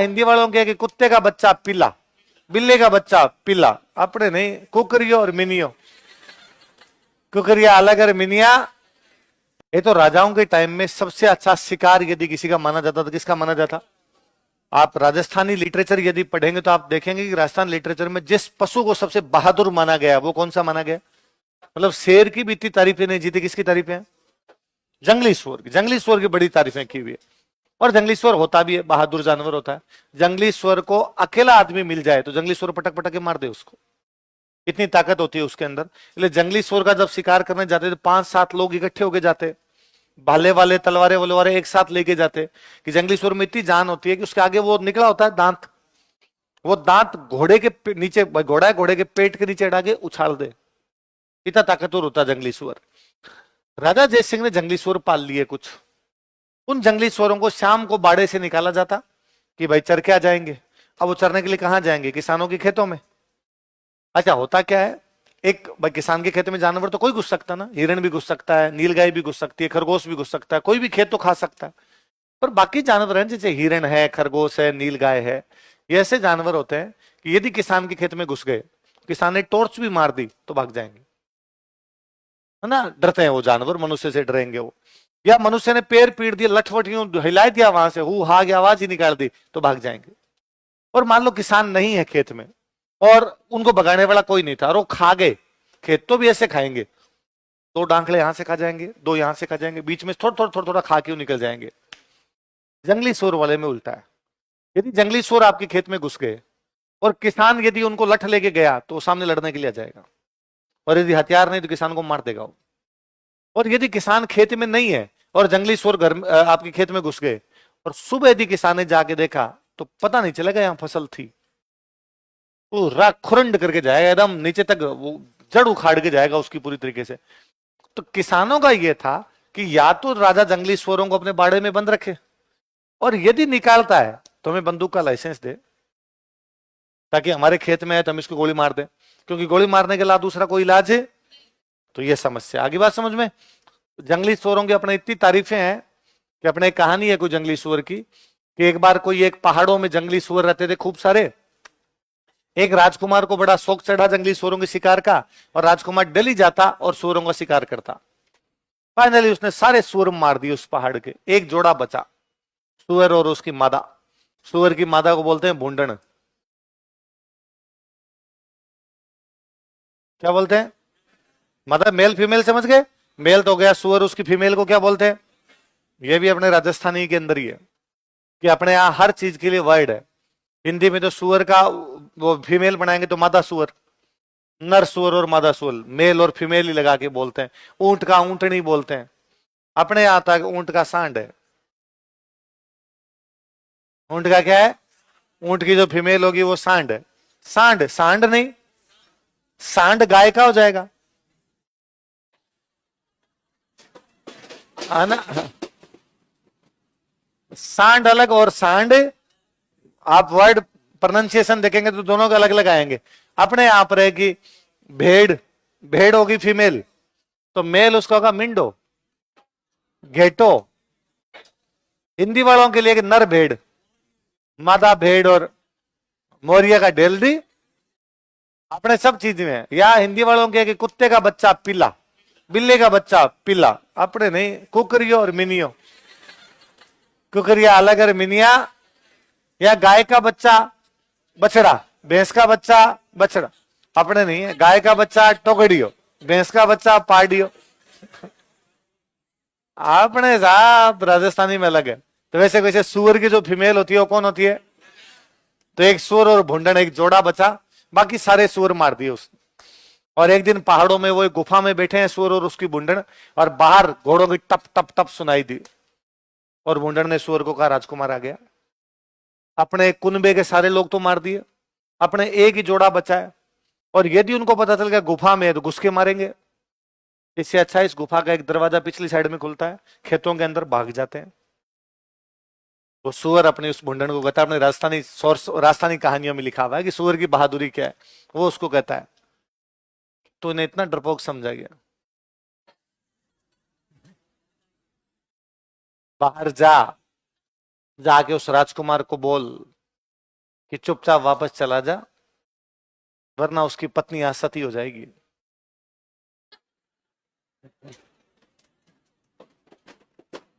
हिंदी वालों के कि कुत्ते का बच्चा पीला, बिल्ली का बच्चा पीला, अपने नहीं, कुकरियो और मिनियो। कुकरिया अलग और मिनिया। ये तो राजाओं के टाइम में सबसे अच्छा शिकार यदि किसी का माना जाता तो किसका माना जाता? आप राजस्थानी लिटरेचर यदि पढ़ेंगे तो आप देखेंगे कि राजस्थान लिटरेचर में जिस पशु को सबसे बहादुर माना गया वो कौन सा माना गया? मतलब शेर की भी इतनी तारीफें नहीं जीती, किसकी तारीफें हैं? जंगली सुअर की। जंगली सुअर की बड़ी तारीफें की हुई है। और जंगली सुअर होता भी है, बहादुर जानवर होता है। जंगली सुअर को अकेला आदमी मिल जाए तो जंगली सुअर पटक पटक के मार दे उसको, इतनी ताकत होती है उसके अंदर। इसलिए जंगली सुअर का जब शिकार करने जाते तो 5-7 लोग इकट्ठे होके जाते, भाले वाले, तलवारे वलवारे एक साथ लेके जाते कि जंगली सुअर में इतनी जान होती है कि उसके आगे वो निकला होता है दांत, वो दांत घोड़े के नीचे, घोड़ा है, घोड़े के पेट के नीचे अड़ा के उछाल दे, इतना ताकतवर होता है जंगली सुअर। राजा जय सिंह ने जंगली सुअर पाल लिए कुछ। उन जंगली सुअरों को शाम को बाड़े से निकाला जाता कि भाई चर के आ जाएंगे। अब वो चरने के लिए कहां जाएंगे? किसानों के खेतों में। अच्छा, होता क्या है, एक भाई किसान के खेत में जानवर तो कोई घुस सकता ना, हिरण भी घुस सकता है, नीलगाय भी घुस सकती है, खरगोश भी घुस सकता है, कोई भी खेत तो खा सकता है। पर बाकी जानवर हैं जैसे हिरण है, खरगोश है, नीलगाय है, ये ऐसे जानवर होते हैं कि यदि किसान के खेत में घुस गए, किसान ने टॉर्च भी मार दी तो भाग जाएंगे, है ना। डरते हैं वो जानवर, मनुष्य से डरेंगे वो। या मनुष्य ने पैर पीट दिया, लठवट यूं हिला दिया वहां से, हु हा की आवाज ही निकाल दी तो भाग जाएंगे। और मान लो किसान नहीं है खेत में और उनको भगाने वाला कोई नहीं था और वो खा गए, खेत तो भी ऐसे खाएंगे, 2 डांकले यहां से खा जाएंगे, 2 यहां से खा जाएंगे, बीच में थोड़ा थोड़ा थोड़ा थोड़ा खा के निकल जाएंगे। जंगली सुअर वाले में उल्टा है। यदि जंगली सुअर आपके खेत में घुस गए और किसान यदि उनको लठ लेके गया तो वो सामने लड़ने के लिए आ जाएगा, और यदि हथियार नहीं तो किसान को मार देगा वो। और यदि किसान खेत में नहीं है और जंगली सुअर आपके खेत में घुस गए और सुबह यदि किसान ने जाके देखा तो पता नहीं चलेगा यहां फसल थी, पूरा खुरंड करके जाएगा, एकदम नीचे तक वो जड़ उखाड़ के जाएगा उसकी पूरी तरीके से। तो किसानों का यह था कि या तो राजा जंगली सुअरों को अपने बाड़े में बंद रखे, और यदि निकालता है तो हमें बंदूक का लाइसेंस दे, ताकि हमारे खेत में है तो हम इसको गोली मार दें, क्योंकि गोली मारने के अलावा दूसरा कोई इलाज है। तो यह समस्या, आगे बात समझ में। जंगली सुअरों की अपने इतनी तारीफें हैं कि अपने एक कहानी है कोई जंगली सुअर की, कि एक बार कोई एक पहाड़ों में जंगली सुअर रहते थे खूब सारे। एक राजकुमार को बड़ा शौक चढ़ा जंगली सुअरों के शिकार का, और राजकुमार डेली जाता और सुअरों का शिकार करता। फाइनली उसने सारे सुअर मार दिए उस पहाड़ के, एक जोड़ा बचा, सुअर और उसकी मादा। सुअर की मादा को बोलते हैं भूंडण। क्या बोलते हैं? मतलब मेल फीमेल, समझ गए? मेल तो हो गया सुअर, उसकी फीमेल को क्या बोलते हैं? ये भी अपने राजस्थानी के अंदर ही है कि अपने यहाँ हर चीज के लिए वर्ड है। हिंदी में तो सुअर का वो फीमेल बनाएंगे तो मादा सुअर, नर सुअर और मादा सुअर, मेल और फीमेल ही लगा के बोलते हैं। ऊंट का ऊंटनी बोलते हैं, अपने यहाँ तक ऊंट का सांड है। ऊंट का क्या है? ऊंट की जो फीमेल होगी वो सांड है। सांड, सांड नहीं, सांड गाय का हो जाएगा, है ना। सांड अलग और सांड, आप वर्ड प्रोनाउंसिएशन देखेंगे तो दोनों का अलग अलग आएंगे। अपने यहां पर है कि भेड़, भेड़ होगी फीमेल, तो मेल उसका होगा मिंडो, घेटो। हिंदी वालों के लिए नर भेड़, मादा भेड़ और मोरिया का डेल्दी, अपने सब चीज में है। या हिंदी वालों के कि कुत्ते का बच्चा पीला, बिल्ली का बच्चा पीला, अपने नहीं, कुकरियो और मिनियो। कुकरिया अलग और मिनिया। या गाय का बच्चा बछड़ा, भैंस का बच्चा बछड़ा, अपने नहीं है, गाय का बच्चा टोकड़ियो, भैंस का बच्चा पाडियो। अपने साहब राजस्थानी में अलग है। तो वैसे वैसे सुअर की जो फीमेल होती है वो कौन होती है? तो एक सुअर और भुंडन, एक जोड़ा बचा, बाकी सारे सुअर मार दिए उसने। और एक दिन पहाड़ों में वो एक गुफा में बैठे हैं सुअर और उसकी भुंडन, और बाहर घोड़ों की टप टप टप सुनाई दी, और भुंडन ने सुअर को कहा राजकुमार आ गया। अपने कुनबे के सारे लोग तो मार दिए, अपने एक ही जोड़ा बचा है, और यदि उनको पता चल गया गुफा में है तो घुस के मारेंगे। इससे अच्छा इस गुफा का एक दरवाजा पिछली साइड में खुलता है, खेतों के अंदर भाग जाते हैं। तो सुअर अपनी उस भुंडन को कहता है, अपने राजस्थानी सोर्स, राजस्थानी कहानियों में लिखा हुआ है कि सुअर की बहादुरी क्या है, वो उसको कहता है। तो इन्हें इतना डरपोक समझा गया, बाहर जा, जाके उस राजकुमार को बोल कि चुपचाप वापस चला जा, वरना उसकी पत्नी आज सती हो जाएगी।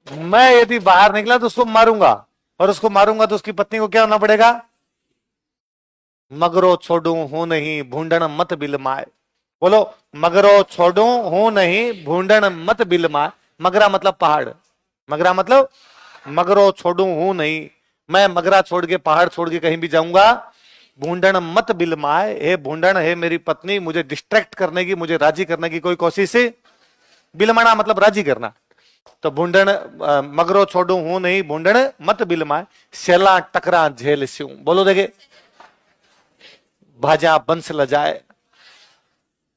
मैं यदि बाहर निकला तो उसको मारूंगा, और उसको मारूंगा तो उसकी पत्नी को क्या होना पड़ेगा? मगरो छोड़ू हूं नहीं भूंडन मत बिलमाए। बोलो, मगरो छोड़ू हूं नहीं भूंडन मत बिलमाए। मगरा मतलब पहाड़, मगरा मतलब मगरो छोड़ू हूं नहीं, मैं मगरा छोड़ के पहाड़ छोड़ के कहीं भी जाऊंगा। भूंडन मत बिलमाए, हे भूंडन, हे मेरी पत्नी, मुझे डिस्ट्रैक्ट करने की, मुझे राजी करने की कोई कोशिश है। बिलमाना मतलब राजी करना। तो भूंडन मगरो छोड़ू हूं नहीं भूंडन मत बिलमाए, सेला टकरा झेल स्यू। बोलो देखे, भाजा बंस लजाए।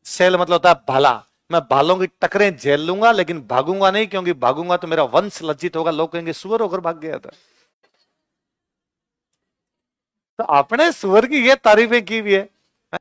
सेल मतलब होता है भाला, मैं भालों की टकरें झेल लूंगा लेकिन भागूंगा नहीं, क्योंकि भागूंगा तो मेरा वंश लज्जित होगा, लोग कहेंगे सुअर होकर भाग गया था। तो आपने सुअर की ये तारीफें की भी है,